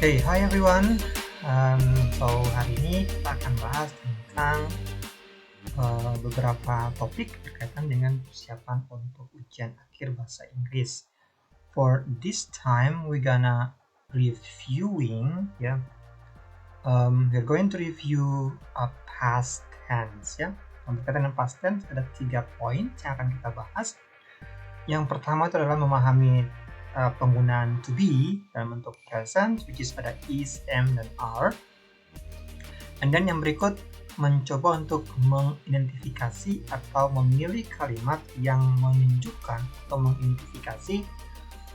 Okay, hi everyone. So hari ini kita akan bahas tentang beberapa topik berkaitan dengan persiapan untuk ujian akhir bahasa Inggris. For this time, we're gonna reviewing, ya. We're going to review past tense, ya. Berkaitan dengan past tense ada 3 poin yang akan kita bahas. Yang pertama itu adalah memahami penggunaan to be dalam bentuk present, which is ada is, am, dan are. And then yang berikut mencoba untuk mengidentifikasi atau memilih kalimat yang menunjukkan atau mengidentifikasi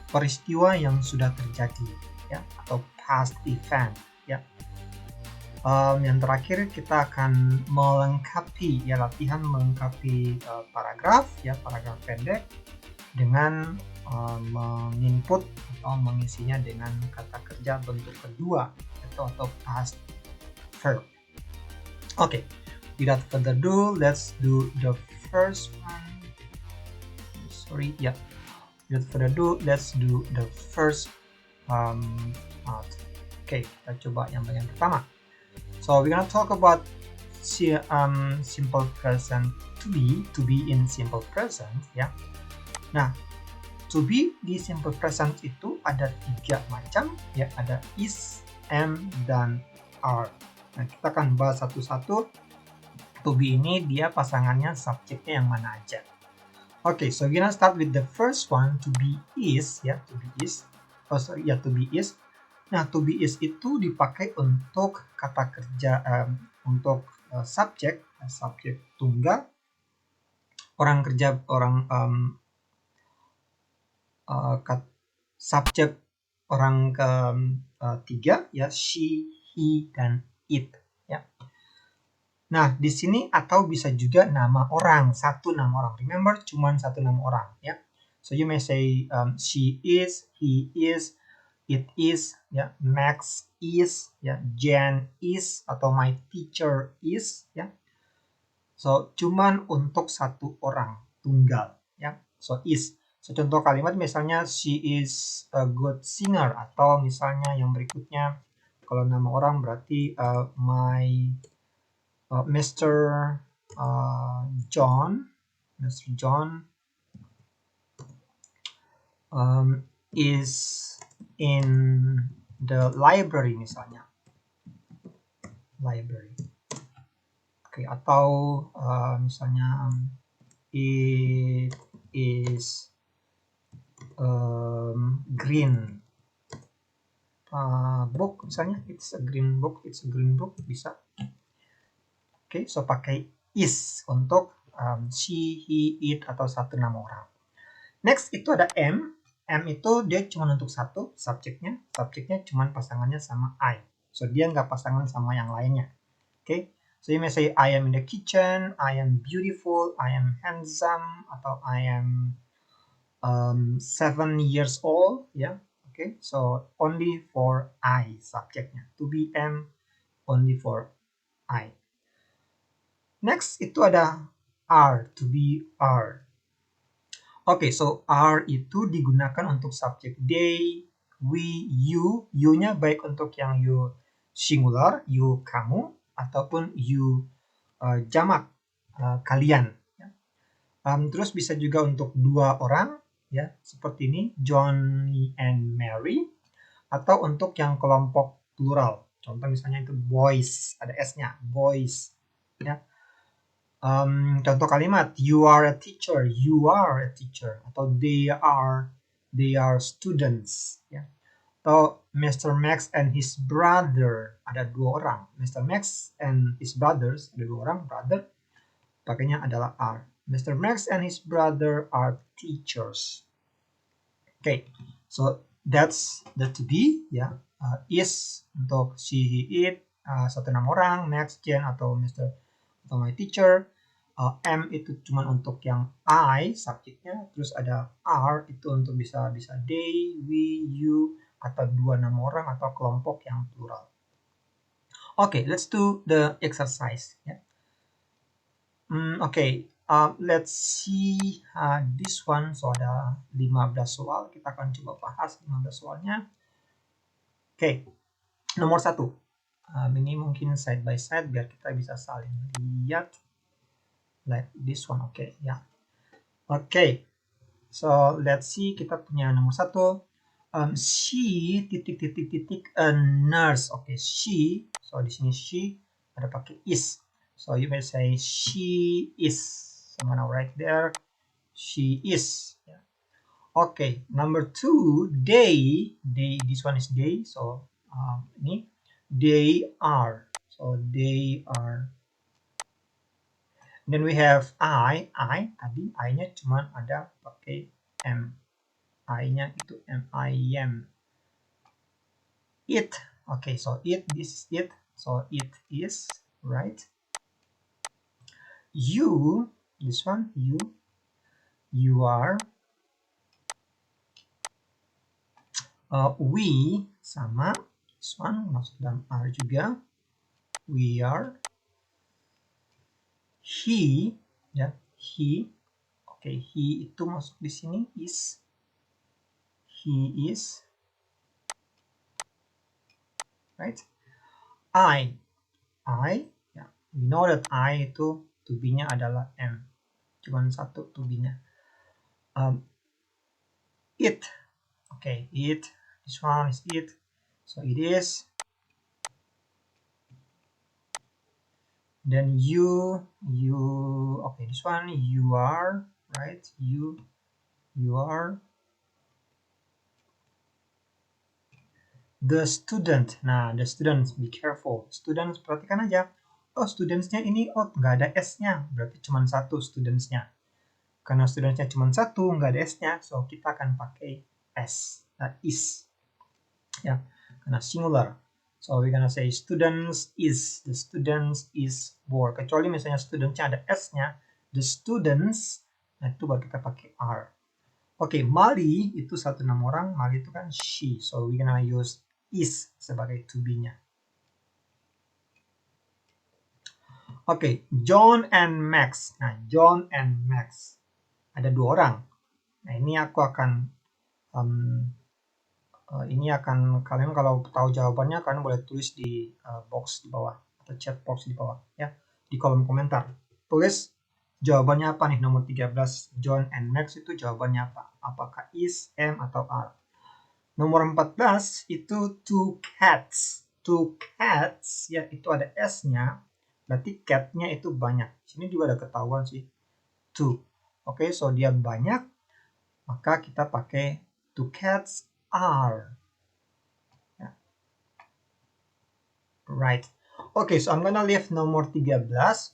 peristiwa yang sudah terjadi, ya, atau past event, ya. Yang terakhir kita akan melengkapi, ya, latihan melengkapi paragraf pendek dengan menginput atau mengisinya dengan kata kerja bentuk kedua atau past verb. Okay, without further ado, let's do the first one. Without further ado, let's do the first part. Okay, kita coba yang bagian pertama. So we're gonna talk about simple present to be in simple present, ya. Nah, to be di simple present itu ada 3 macam, ya, ada is, am, dan are. Nah, kita akan bahas satu-satu. To be ini dia pasangannya subjeknya yang mana aja. Okay, so we're gonna start with the first one, to be is, ya, to be is. To be is. Nah, to be is itu dipakai untuk kata kerja untuk subjek tunggal, subjek orang ketiga, ya, she, he, dan it, ya. Nah, di sini atau bisa juga nama orang, satu nama orang. Remember, cuman satu nama orang, ya. So you may say she is, he is, it is, ya, Max is, ya, Jen is, atau my teacher is, ya. So cuman untuk satu orang tunggal, ya. So is. So contoh kalimat misalnya she is a good singer, atau misalnya yang berikutnya kalau nama orang berarti Mr. John is in the library misalnya. Library. Oke, atau misalnya it is green book misalnya, it's a green book bisa. Oke, so pakai is untuk she, he, it, atau satu nama orang. Next itu ada am. Am itu dia cuma untuk satu subjeknya cuma pasangannya sama I, so dia nggak pasangan sama yang lainnya. Oke, so you may say I am in the kitchen, I am beautiful, I am handsome, atau I am 7 years old, ya. Okay, so only for I subjeknya. To be am only for I. Next itu ada are. To be are. Okay, so are itu digunakan untuk subjek they, we, you. You-nya baik untuk yang you singular, you kamu, ataupun you jamak, kalian. Terus bisa juga untuk dua orang, ya, seperti ini, Johnny and Mary, atau untuk yang kelompok plural, contoh misalnya itu boys, ada s-nya, boys, ya. Contoh kalimat, you are a teacher, atau they are students, ya. Atau Mr. Max and his brother, ada dua orang, Mr. Max and his brothers, ada dua orang, brother, pakainya adalah are. Mr. Max and his brother are teachers. Okay, so that's the to be, ya. Is untuk she, he, it, satu nama orang, Max, Jen, atau Mr. atau my teacher. Am itu cuma untuk yang I subjeknya, terus ada are itu untuk bisa they, we, you, atau dua nama orang atau kelompok yang plural. Okay, let's do the exercise, ya. Okay, let's see this one. So ada 15 soal, kita akan coba bahas 15 soalnya. Okay, Nomor 1. Ini mungkin side by side biar kita bisa saling lihat. Like this one, oke ya. Oke. So let's see, kita punya nomor 1. She a nurse. Oke, she. So di sini she ada pakai is. So you may say she is. So I'm gonna write there. She is. Yeah. Okay, number 2, they. This one is they. So ini they are. So they are. Then we have I tadi I-nya cuma ada pakai am. I-nya itu am, I am. It. Okay, so it, this is it. So it is, right? You, this one, you are. We, sama. This one masuk dalam are juga. We are. He, ya, he. Oke, he itu masuk di sini is. He is. Right? I, ya. We know that I itu to be-nya adalah am. Cuman satu to be-nya. It. Okay, it. This one is it. So it is. Then you. Okay, this one you are, right? You are. The student. Nah, the students, be careful. Students, perhatikan aja. Oh, studentsnya ini, oh, nggak ada S-nya. Berarti cuma satu studentsnya. Karena studentsnya cuma satu, nggak ada S-nya. So, kita akan pakai S. Is. Ya, karena singular. So, we're gonna say students is. The students is bored. Kecuali misalnya studentsnya ada S-nya. The students, nah itu baru kita pakai are. Oke, Mali itu satu nama orang. Mali itu kan she. So, we're gonna use is sebagai to be-nya. Oke, John and Max. Nah, John and Max. Ada 2 orang. Nah, ini aku akan kalian kalau tahu jawabannya kalian boleh tulis di box di bawah atau chat box di bawah ya, di kolom komentar. Tulis jawabannya apa nih nomor 13, John and Max itu jawabannya apa? Apakah is, am, atau are? Nomor 14 itu two cats. Two cats ya, itu ada S-nya. Berarti cat-nya itu banyak. Sini juga ada ketahuan sih. Two. Oke, so dia banyak. Maka kita pakai two cats are. Yeah. Right. Okay, so I'm gonna leave nomor 13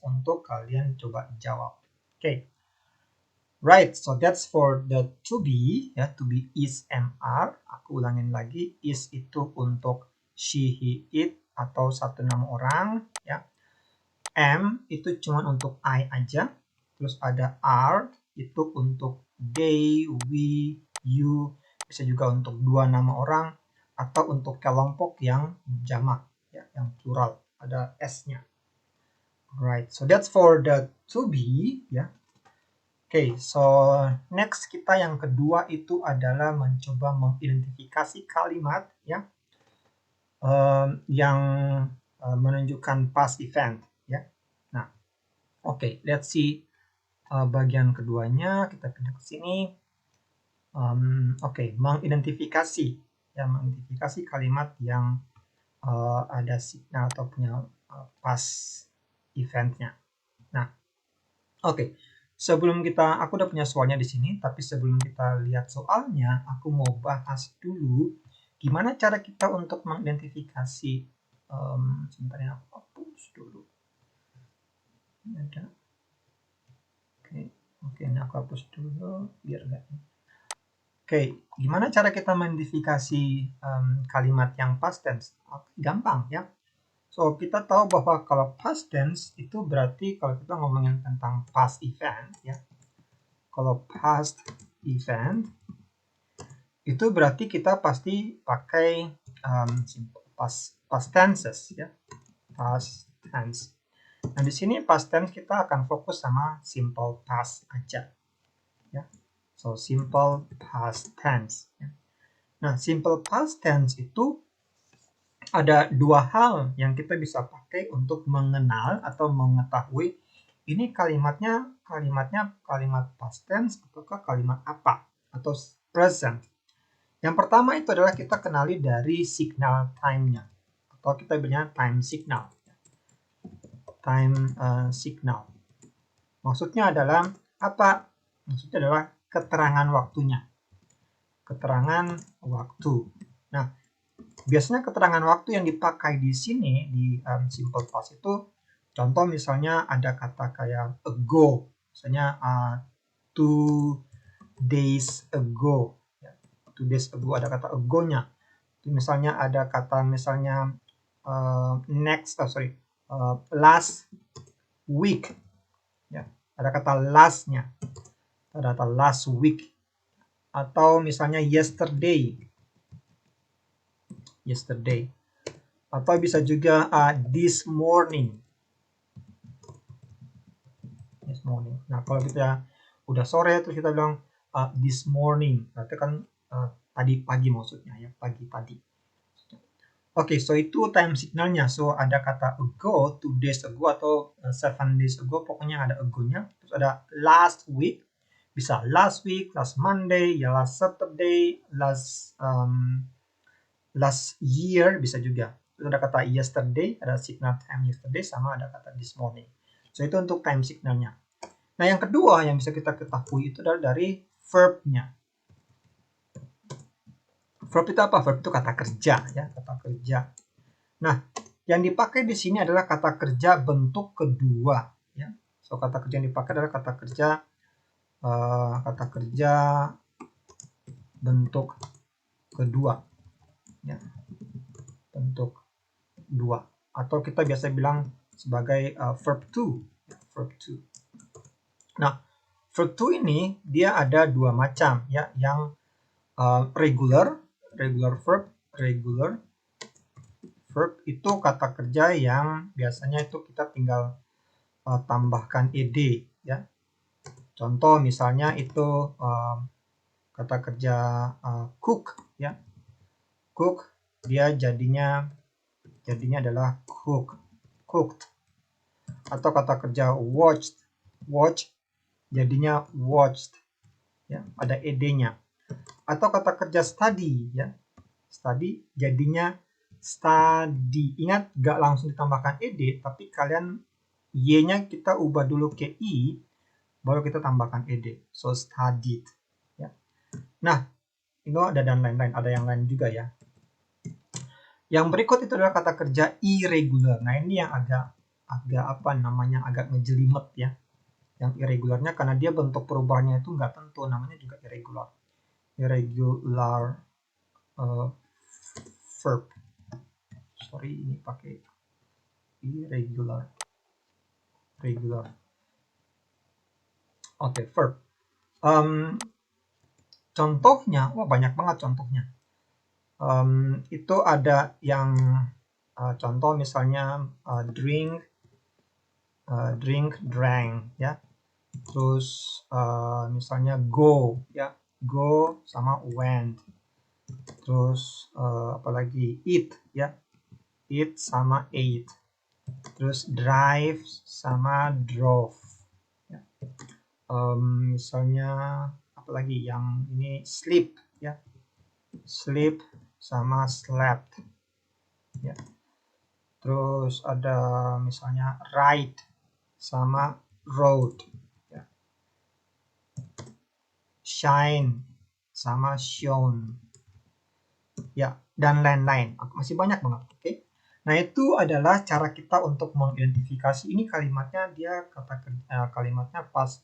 untuk kalian coba jawab. Okay. Right, so that's for the to be, ya, to be is, am, are. Aku ulangin lagi, is itu untuk she, he, it, atau satu nama orang, ya. Am itu cuma untuk I aja. Terus ada are, itu untuk they, we, you. Bisa juga untuk dua nama orang, atau untuk kelompok yang jamak, ya, yang plural. Ada S-nya. Right, so that's for the to be, ya. Oke, so next kita yang kedua itu adalah mencoba mengidentifikasi kalimat ya yang menunjukkan past event ya. Nah, oke, let's see bagian keduanya, kita pindah ke sini. Oke, mengidentifikasi ya, mengidentifikasi kalimat yang ada signal atau punya past eventnya. Nah, oke. Sebelum aku udah punya soalnya di sini, tapi sebelum kita lihat soalnya, aku mau bahas dulu gimana cara kita untuk mengidentifikasi. Sebentar ya, aku hapus dulu. Ada. Oke, ini aku hapus dulu biar enggak. Oke, gimana cara kita mengidentifikasi kalimat yang past tense? Gampang ya. So, kita tahu bahwa kalau past tense itu berarti kalau kita ngomongin tentang past event ya. Kalau past event itu berarti kita pasti pakai past tenses ya, past tense. Nah di sini past tense kita akan fokus sama simple past aja ya. So simple past tense. Ya. Nah simple past tense itu ada dua hal yang kita bisa pakai untuk mengenal atau mengetahui ini kalimat past tense ataukah kalimat apa atau present. Yang pertama itu adalah kita kenali dari signal time-nya atau kita bilangnya time signal. Signal. Maksudnya adalah apa? Maksudnya adalah keterangan waktunya. Keterangan waktu. Nah, biasanya keterangan waktu yang dipakai di sini di simple past itu, contoh misalnya ada kata kayak ago, misalnya 2 days ago. 2 days ago ada kata ago-nya. Misalnya ada kata misalnya last week. Ya, ada kata last-nya. Ada kata last week. Atau misalnya yesterday. Atau bisa juga this morning. Nah, kalau kita udah sore terus kita bilang this morning, berarti kan tadi pagi maksudnya ya, pagi tadi. Oke, so itu time signalnya. So ada kata ago, 2 days ago atau 7 days ago, pokoknya ada ago-nya. Terus ada last week, bisa last week, last Monday, ya last Saturday, last year bisa juga. Terus ada kata yesterday, ada signal time yesterday, sama ada kata this morning. So itu untuk time signalnya. Nah yang kedua yang bisa kita ketahui itu adalah dari verb-nya. Verb itu apa? Verb itu kata kerja ya, kata kerja. Nah, yang dipakai di sini adalah kata kerja bentuk kedua ya. So kata kerja yang dipakai adalah kata kerja bentuk kedua ya. Bentuk dua atau kita biasa bilang sebagai verb to, verb to. Nah, verb to ini dia ada dua macam ya, yang regular verb itu kata kerja yang biasanya itu kita tinggal tambahkan ed ya. Contoh misalnya itu kata kerja cook ya. Cook dia jadinya adalah cooked. Atau kata kerja watch jadinya watched ya, ada ed-nya. Atau kata kerja study ya. Study jadinya study. Ingat gak langsung ditambahkan ed, tapi kalian y-nya kita ubah dulu ke i, baru kita tambahkan ed. So studied ya. Nah, itu ada dan lain-lain, ada yang lain juga ya. Yang berikut itu adalah kata kerja irregular. Nah, ini yang agak ngejelimet ya. Yang irregularnya karena dia bentuk perubahannya itu nggak tentu, namanya juga irregular. Irregular verb. Sorry, ini pakai irregular. Oke, verb. Contohnya, banyak banget contohnya. Itu ada yang contoh misalnya drink, drank ya. Terus misalnya go ya, go sama went. Terus apalagi eat ya, eat sama ate. Terus drive sama drove ya. Misalnya apalagi yang ini sleep ya, sleep sama slept ya. Terus ada misalnya ride sama road ya. Shine sama shown ya, dan lain-lain. Masih banyak banget. Oke. Nah, itu adalah cara kita untuk mengidentifikasi ini kalimatnya, dia kalimatnya past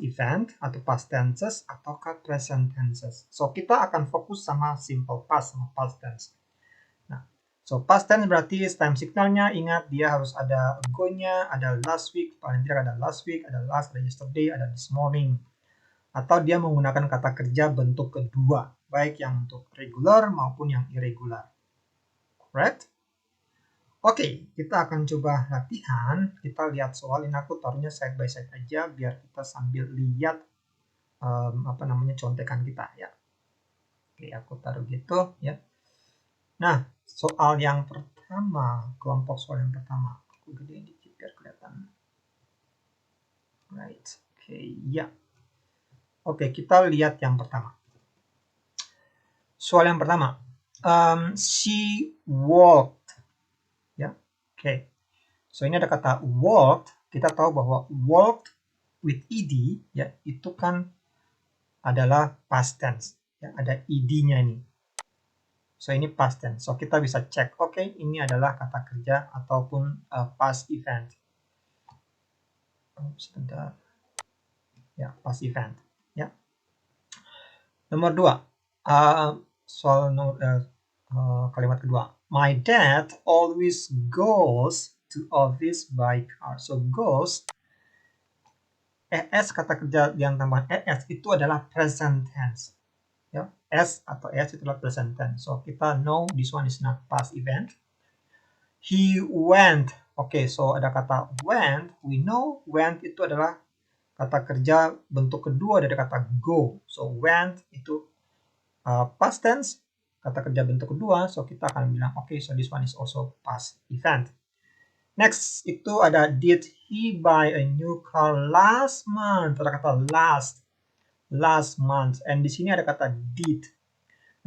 event atau past tenses ataukah present tenses. So kita akan fokus sama simple past sama past tense. Nah, so past tense berarti time signalnya, ingat dia harus ada ago-nya, ada last week, paling tidak ada last week, ada last, ada yesterday, ada this morning. Atau dia menggunakan kata kerja bentuk kedua, baik yang untuk regular maupun yang irregular. Right? Oke, kita akan coba latihan. Kita lihat soal ini, aku taruhnya side by side aja biar kita sambil lihat contekan kita ya. Oke, aku taruh gitu ya. Nah, soal yang pertama, kelompok soal yang pertama. Aku gedein dikit biar kelihatan. Right, oke, ya. Oke, kita lihat yang pertama. Soal yang pertama. She walked. Ya, oke. So, ini ada kata walked. Kita tahu bahwa walked with ed, ya, itu kan adalah past tense. Ya, ada ed-nya ini. So, ini past tense. So, kita bisa cek, oke, ini adalah kata kerja ataupun past event. Sebentar. Ya, past event. Ya. Nomor 2. Soal kalimat kedua. My dad always goes to office by car. So, goes, es kata kerja yang tambahan es itu adalah present tense. Ya, s atau s itu adalah present tense. So, kita know this one is not past event. He went. Oke, so ada kata went. We know went itu adalah kata kerja bentuk kedua dari kata go. So, went itu past tense, kata kerja bentuk kedua. So, kita akan bilang, oke, so this one is also past event. Next, itu ada did he buy a new car last month? Ada kata last month. And di sini ada kata did.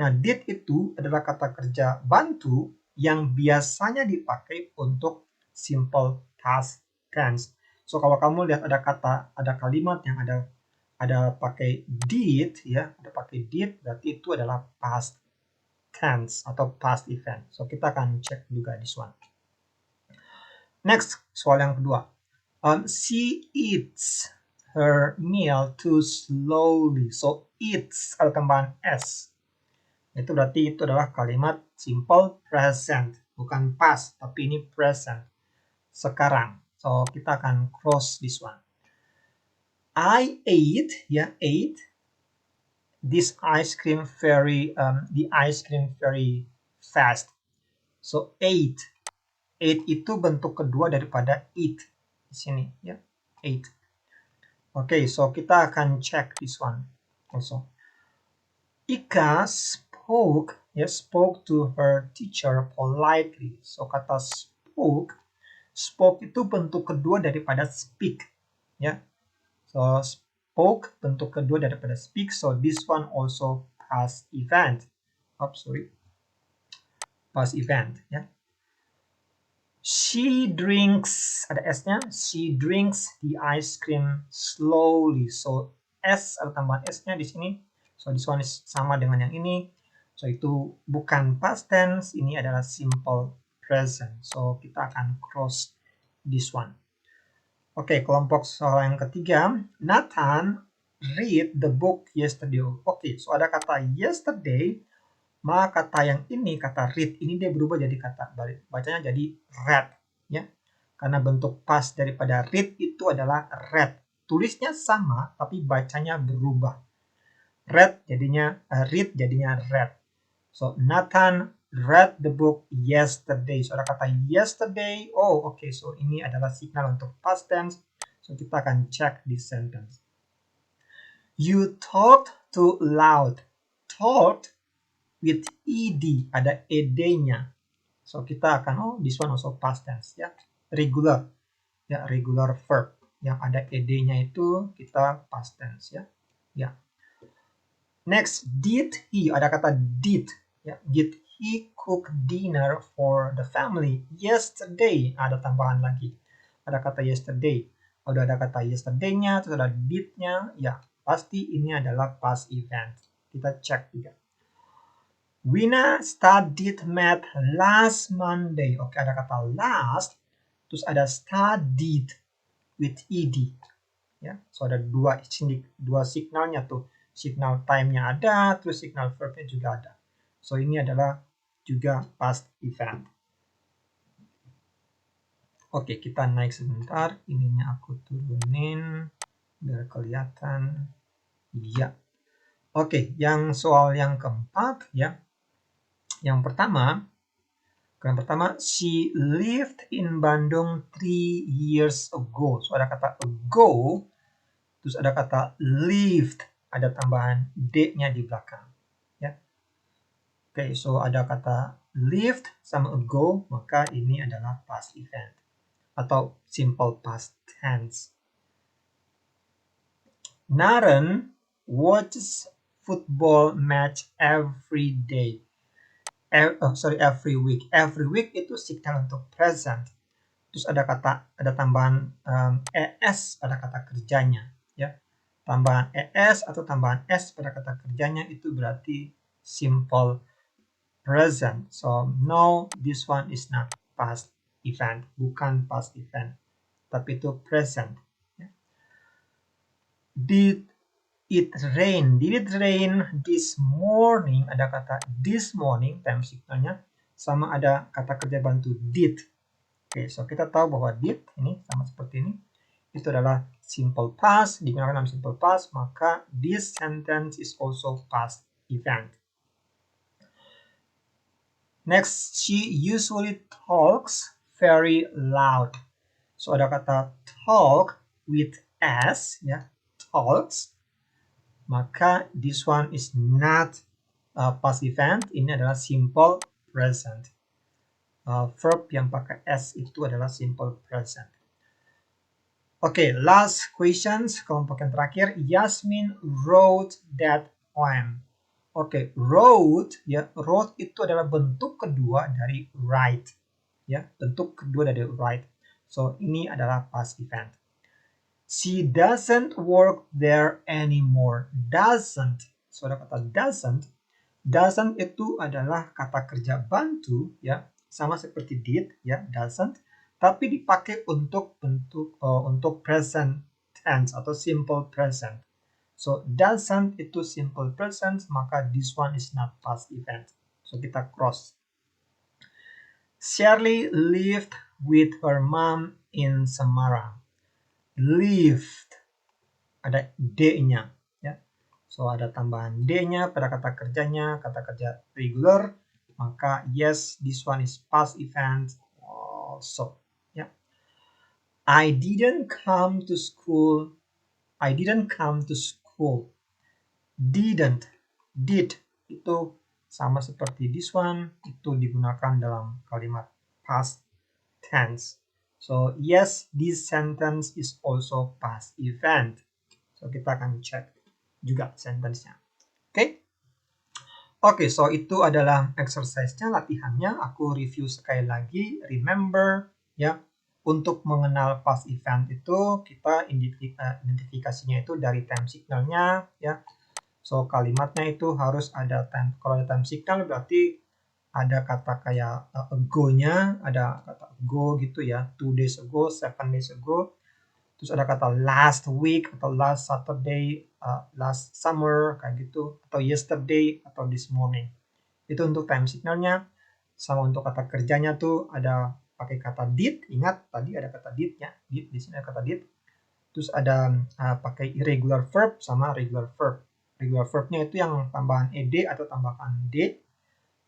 Nah, did itu adalah kata kerja bantu yang biasanya dipakai untuk simple past tense. So, kalau kamu lihat ada kalimat yang ada pakai did, ya, ada pakai did, berarti itu adalah past tense atau past event. So, kita akan cek juga this one. Next, soal yang kedua. She eats her meal too slowly. So, eats ada tambahan s. Itu berarti itu adalah kalimat simple present, bukan past, tapi ini present. Sekarang. So, kita akan cross this one. I ate, ya, ate this ice cream very fast. So, ate itu bentuk kedua daripada eat di sini, ya, ate. Oke, so kita akan cek this one also. Ika spoke to her teacher politely. So, kata spoke itu bentuk kedua daripada speak, ya. So, spoke bentuk kedua daripada speak. So, this one also past event. Past event, ya. She drinks, ada S-nya. She drinks the ice cream slowly. So, S atau tambahan S-nya di sini. So, this one is sama dengan yang ini. So, itu bukan past tense. Ini adalah simple present. So, kita akan cross this one. Oke, kelompok soal yang ketiga. Nathan read the book yesterday. Oke, so ada kata yesterday. Maka kata yang ini, kata read, ini dia berubah jadi kata balik. Bacanya jadi read, ya. Karena bentuk past daripada read itu adalah read. Tulisnya sama, tapi bacanya berubah. Read jadinya read. So, Nathan read the book yesterday. So, ada kata yesterday. Oh, oke. So, ini adalah signal untuk past tense. So, kita akan check this sentence. You talked too loud. Talked with ed, ada ed-nya. So, kita akan, this one also past tense, ya. Regular, ya, regular verb. Yang ada ed-nya itu kita past tense, ya. Ya. Next, did he, ada kata did, ya. Did he cook dinner for the family yesterday? Ada tambahan lagi. Ada kata yesterday. Udah ada kata yesterday-nya, terus ada did-nya, ya. Pasti ini adalah past event. Kita cek juga. Wina studied math last Monday. Oke, ada kata last, terus ada studied with ed. Ya, so ada dua signalnya tuh. Signal time-nya ada, terus signal verb-nya juga ada. So, ini adalah juga past event. Oke, kita naik sebentar. Ininya aku turunin biar kelihatan. Iya. Oke, yang soal yang keempat, ya. Yang pertama, she lived in Bandung 3 years ago. So, ada kata ago, terus ada kata lived, ada tambahan D-nya di belakang. Ya. Oke, so ada kata lived sama ago, maka ini adalah past event atau simple past tense. Naren watches football match every day. Every week. Every week itu signal untuk present. Terus ada tambahan es pada kata kerjanya, ya. Tambahan es atau tambahan s pada kata kerjanya itu berarti simple present. So no, this one is not past event, bukan past event, tapi itu present. Did it rain? Did it rain this morning? Ada kata this morning, time signalnya, sama ada kata kerja bantu did. Oke, so kita tahu bahwa did ini sama seperti ini. Itu adalah simple past, digunakan dalam simple past, maka this sentence is also past event. Next, she usually talks very loud. So ada kata talk with s, ya, talks. Maka this one is not past event. Ini adalah simple present. Verb yang pakai s itu adalah simple present. Oke, last questions, kelompok yang terakhir. Yasmin wrote that poem. Oke, wrote, ya, wrote itu adalah bentuk kedua dari write, ya, bentuk kedua dari write. So ini adalah past event. She doesn't work there anymore. Doesn't, so ada kata doesn't. Doesn't itu adalah kata kerja bantu, ya, sama seperti did, ya, doesn't, tapi dipakai untuk bentuk untuk present tense atau simple present. So doesn't itu simple present, maka this one is not past event. So kita cross. Shirley lived with her mom in Semarang. Lived, ada d-nya, ya. So ada tambahan d-nya pada kata kerjanya, kata kerja regular, maka yes, this one is past event also, ya. I didn't come to school. I didn't come to school. Didn't, did itu sama seperti this one, itu digunakan dalam kalimat past tense. So yes, this sentence is also past event. So kita akan cek juga sentence-nya. Oke? Oke, so itu adalah exercise-nya, latihannya. Aku review sekali lagi. Remember, ya, untuk mengenal past event itu kita identifikasinya itu dari time signalnya, ya. So kalimatnya itu harus ada time. Kalau ada time signal berarti ada kata kayak ago-nya, ada kata ago gitu ya, 2 days ago, 7 days ago. Terus ada kata last week atau last Saturday, last summer kayak gitu, atau yesterday atau this morning. Itu untuk time signalnya. Sama untuk kata kerjanya tuh ada pakai kata did. Ingat tadi ada kata did-nya. Did, di sini ada kata did. Terus ada pakai irregular verb sama regular verb. Regular verbnya itu yang tambahan ed atau tambahan d.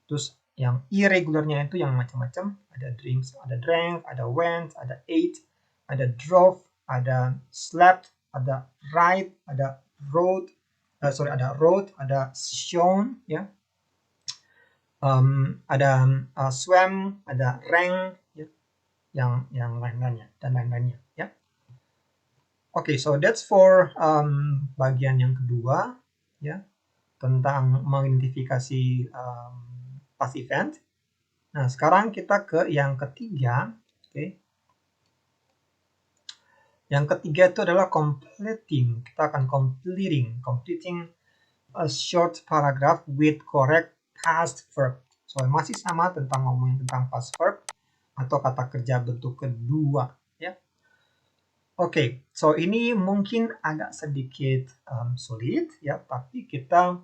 Terus yang irregularnya itu yang macam-macam. Ada drinks, ada drank, ada went, ada ate, ada drove, ada slept, ada ride, ada rode, ada road, ada shown, ya. Ada swam, ada rank, ya. yang lain-lainnya dan lain-lainnya, ya. Oke, so that's for bagian yang kedua, ya, tentang mengidentifikasi past event. Nah, sekarang kita ke yang ketiga. Oke. Yang ketiga itu adalah completing. Kita akan completing a short paragraph with correct past verb. So, masih sama tentang ngomongin tentang past verb atau kata kerja bentuk kedua, ya. Oke, so ini mungkin agak sedikit sulit, ya, tapi kita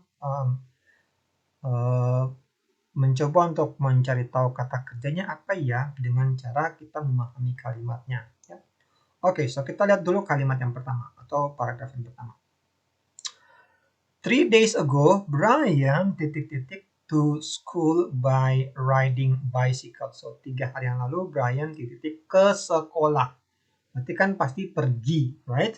mencoba untuk mencari tahu kata kerjanya apa ya dengan cara kita memahami kalimatnya, ya. Oke, so kita lihat dulu kalimat yang pertama atau paragraf yang pertama. 3 days ago, Brian ... to school by riding bicycle. So 3 hari yang lalu Brian ... ke sekolah. Berarti kan pasti pergi, right?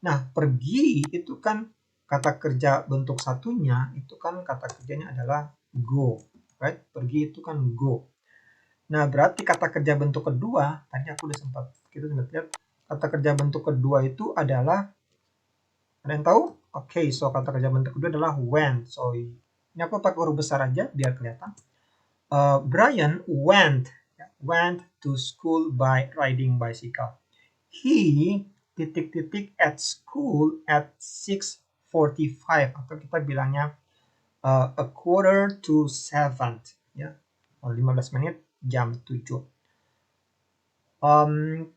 Nah, pergi itu kan kata kerja bentuk satunya, itu kan kata kerjanya adalah go. right? Pergi itu kan go. Nah, berarti kata kerja bentuk kedua, tadi aku udah sempat, kita sempat lihat, kata kerja bentuk kedua itu adalah, ada yang tahu? Oke, so kata kerja bentuk kedua adalah went. So, ini aku pakai huruf besar aja biar kelihatan. Brian went to school by riding bicycle. He at school at 6:45 atau kita bilangnya a quarter to 7 ya. 15 menit jam 7.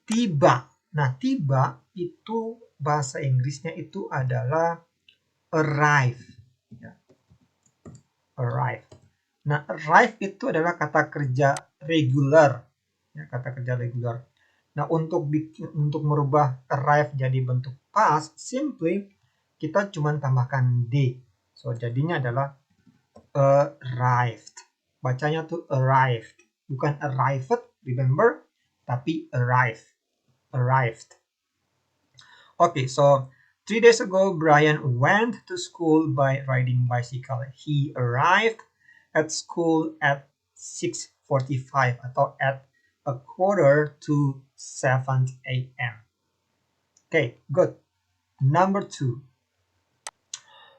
Tiba. Nah, tiba itu bahasa Inggrisnya itu adalah arrive ya. Arrive. Nah, arrive itu adalah kata kerja regular ya, kata kerja regular. Nah, untuk merubah arrive jadi bentuk past, simply kita cuma tambahkan d. So, jadinya adalah arrived. Bacanya tuh arrived, bukan arrived, remember, tapi arrived. Okay, so 3 days ago, Brian went to school by riding bicycle. He arrived at school at 6:45 atau at a quarter to 7 a.m. Okay, good. Number 2.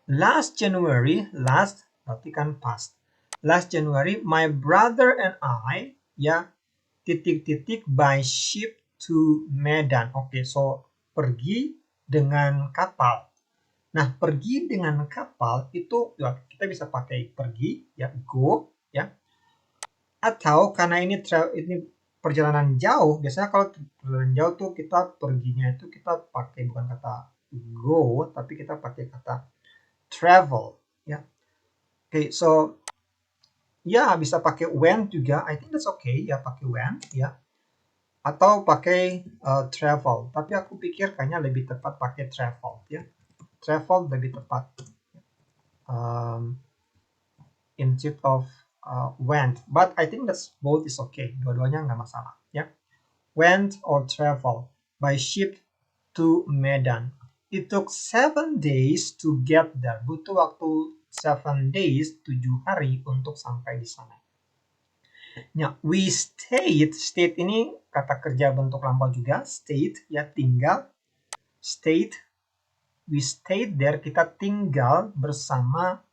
Last January, last berarti kan past. Last January, my brother and I, ya, titik-titik by ship to Medan. Oke, so pergi dengan kapal. Nah, pergi dengan kapal itu ya, kita bisa pakai pergi, ya, go, ya. Atau karena ini perjalanan jauh, biasanya kalau perjalanan jauh tuh kita perginya itu kita pakai bukan kata go, tapi kita pakai kata travel, ya. Oke, so ya bisa pakai went juga. I think that's okay ya, pakai went, ya. Atau pakai travel, tapi aku pikir kayaknya lebih tepat pakai travel, ya. Travel lebih tepat instead of went, but I think that's both is okay, dua-duanya nggak masalah, ya. Went or travel by ship to Medan. It took 7 days to get there. Butuh waktu 7 days, 7 hari untuk sampai di sana. Nah, we stayed ini kata kerja bentuk lampau juga, stayed ya, tinggal. Stayed, we stayed there, kita tinggal bersama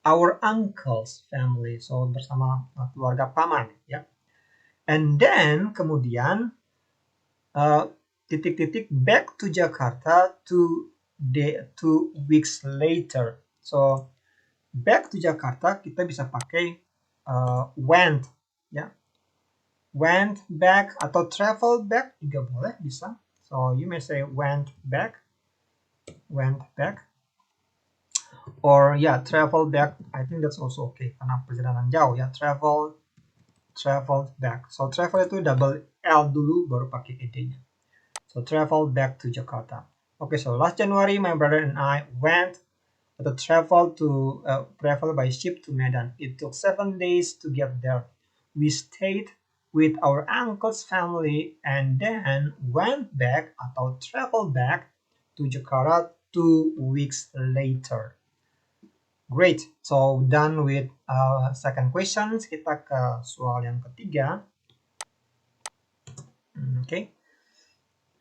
our uncle's family, so bersama keluarga paman, ya. And then kemudian titik-titik back to Jakarta 2 weeks later. So back to Jakarta kita bisa pakai went, ya. Went back atau travel back juga boleh, bisa. So you may say went back, or yeah, travel back. I think that's also okay karena perjalanan jauh, ya. Traveled back. So travel itu double L dulu baru pakai ed-nya. So travel back to Jakarta. Okay, so last January my brother and I went to travel by ship to Medan. It took 7 days to get there. We stayed with our uncle's family and then went back atau travel back to Jakarta 2 weeks later. Great, so done with second questions. Kita ke soal yang ketiga. Okay.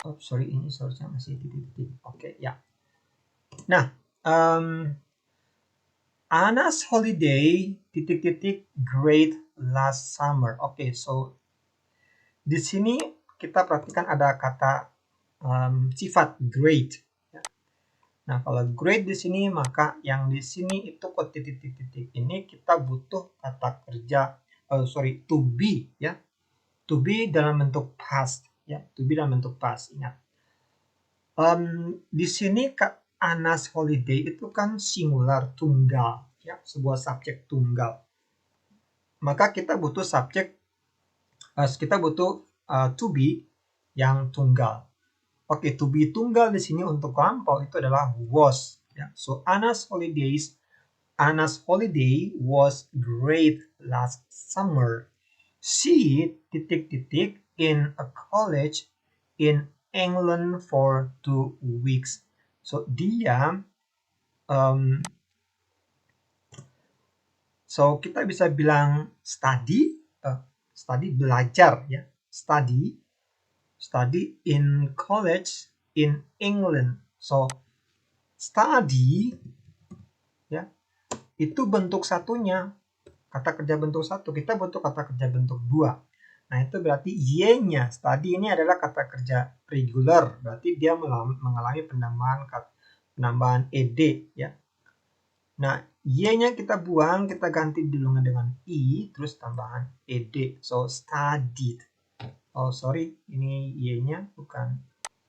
Oh, sorry, ini seharusnya masih titik-titik. Oke, ya. Nah, Anna's holiday titik-titik great last summer. Oke, so di sini kita perhatikan ada kata sifat great. Ya. Nah, kalau great di sini, maka yang di sini itu kok titik-titik ini kita butuh kata kerja, to be, ya. To be dalam bentuk past, ya. To be dalam bentuk past, ingat. Di sini Anna's holiday itu kan singular, tunggal, ya, sebuah subjek tunggal. Maka kita butuh subjek, kita butuh to be yang tunggal. Oke, to be tunggal di sini untuk lampau itu adalah was, ya. So Anna's holiday was great last summer. She titik-titik in a college in England for 2 weeks. So dia So kita bisa bilang study belajar ya, study in college in England. So study ya itu bentuk satunya, kata kerja bentuk satu. Kita butuh kata kerja bentuk dua. Nah itu berarti Y-nya, study ini adalah kata kerja regular, berarti dia mengalami penambahan ed ya. Nah Y-nya kita buang, kita ganti dulu dengan I, terus tambahan ed. So studied. Oh sorry, ini Y-nya bukan.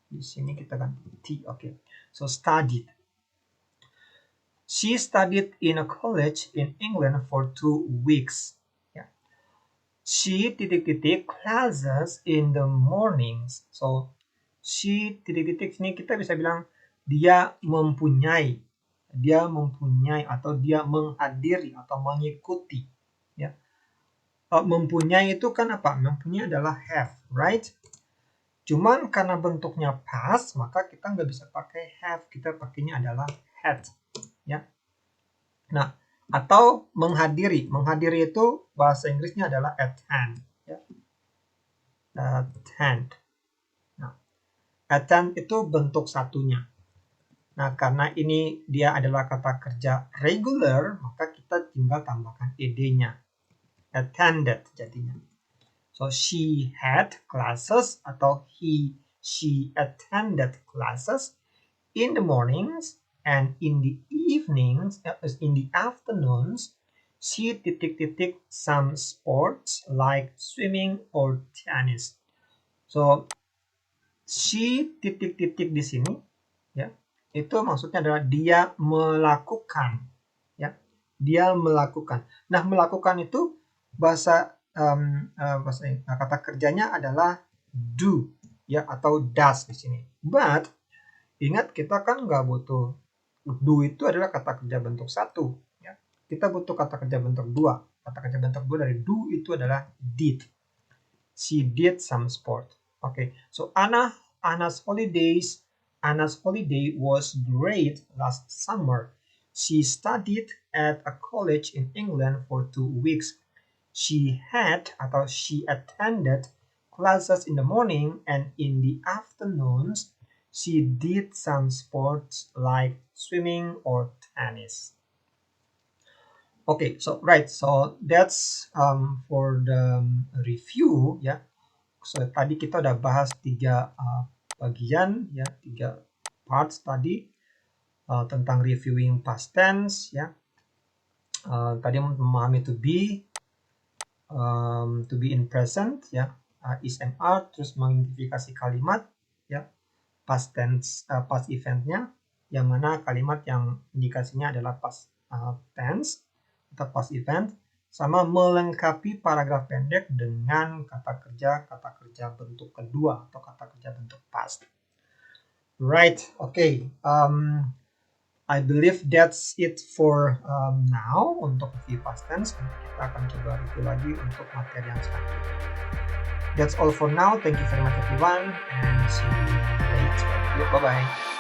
Di sini kita ganti T. Oke. So studied. She studied in a college in England for 2 weeks. Yeah. She classes in the mornings. So she ini kita bisa bilang dia mempunyai atau dia menghadiri atau mengikuti. Ya. Mempunyai itu kan apa? Mempunyai adalah have, right? Cuman karena bentuknya past, maka kita nggak bisa pakai have, kita pakainya adalah had, ya. Nah, atau menghadiri. Menghadiri itu bahasa Inggrisnya adalah attend, ya. Attend. Nah, attend itu bentuk satunya. Nah, karena ini dia adalah kata kerja regular, maka kita tinggal tambahkan ed-nya. Attended jadinya. So she had classes atau she attended classes in the mornings and in the evenings, in the afternoons, she some sports like swimming or tennis. So she di sini ya, itu maksudnya adalah dia melakukan ya. Dia melakukan. Nah, melakukan itu bahasa kata kerjanya adalah do ya atau does di sini. But ingat kita kan nggak butuh do, itu adalah kata kerja bentuk satu ya. Kita butuh kata kerja bentuk dua. Kata kerja bentuk dua dari do itu adalah did. She did some sport. Okay, so Anna's holiday was great last summer. She studied at a college in England for 2 weeks. She attended classes in the morning and in the afternoons. She did some sports like swimming or tennis. Okay, so that's for the review ya. So tadi kita udah bahas 3 bagian ya, 3 parts tadi tentang reviewing past tense ya. Tadi memahami to be in present ya, is and are, terus mengidentifikasi kalimat ya, past tense, past eventnya, yang mana kalimat yang indikasinya adalah past tense atau past event, sama melengkapi paragraf pendek dengan kata kerja bentuk kedua atau kata kerja bentuk past. Right, okay. I believe that's it for now untuk review past tense. Kita akan coba review lagi untuk materi yang selanjutnya. That's all for now. Thank you very much everyone and see you later. Bye-bye.